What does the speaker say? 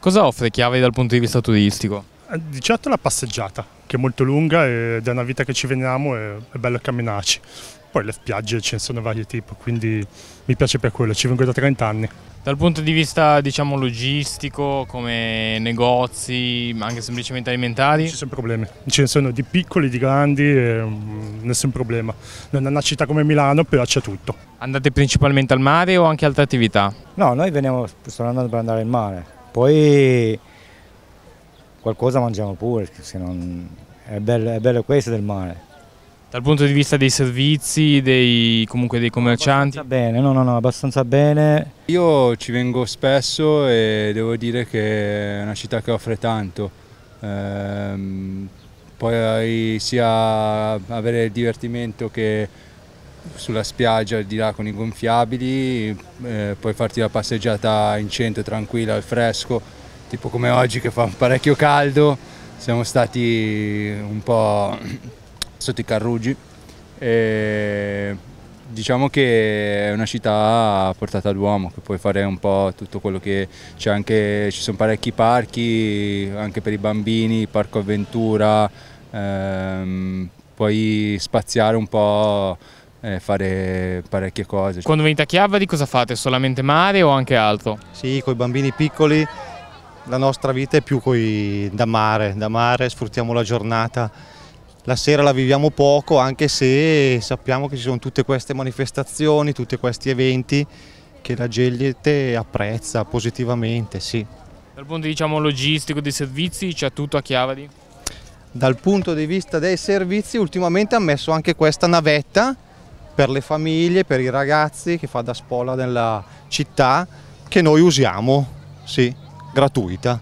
Cosa offre Chiavari dal punto di vista turistico? Di certo la passeggiata, che è molto lunga ed è una vita che ci veniamo e è bello camminarci. Poi le spiagge ce ne sono varie tipi, quindi mi piace per quello, ci vengo da 30 anni. Dal punto di vista, diciamo, logistico, come negozi, ma anche semplicemente alimentari? Non ci sono problemi, ce ne sono di piccoli, di grandi, nessun problema. Non è una città come Milano, però c'è tutto. Andate principalmente al mare o anche altre attività? No, noi sto andando per andare al mare, poi qualcosa mangiamo pure, se non è bello questo del mare. Dal punto di vista dei servizi, comunque dei commercianti? Abbastanza bene, no, abbastanza bene. Io ci vengo spesso e devo dire che è una città che offre tanto. Poi sia avere il divertimento che sulla spiaggia al di là con i gonfiabili, poi farti la passeggiata in centro tranquilla al fresco, tipo come oggi che fa parecchio caldo, siamo stati un po' sotto i carruggi e diciamo che è una città a portata d'uomo, che puoi fare un po' tutto quello che c'è, anche ci sono parecchi parchi anche per i bambini, parco avventura, puoi spaziare un po', fare parecchie cose. Quando venite a Chiavari cosa fate? Solamente mare o anche altro? Sì, con i bambini piccoli la nostra vita è più da mare, sfruttiamo la giornata. La sera la viviamo poco, anche se sappiamo che ci sono tutte queste manifestazioni, tutti questi eventi che la gente apprezza positivamente, sì. Dal punto diciamo logistico, dei servizi, c'è tutto a Chiavari? Dal punto di vista dei servizi, ultimamente ha messo anche questa navetta per le famiglie, per i ragazzi, che fa da spola nella città, che noi usiamo, sì, gratuita.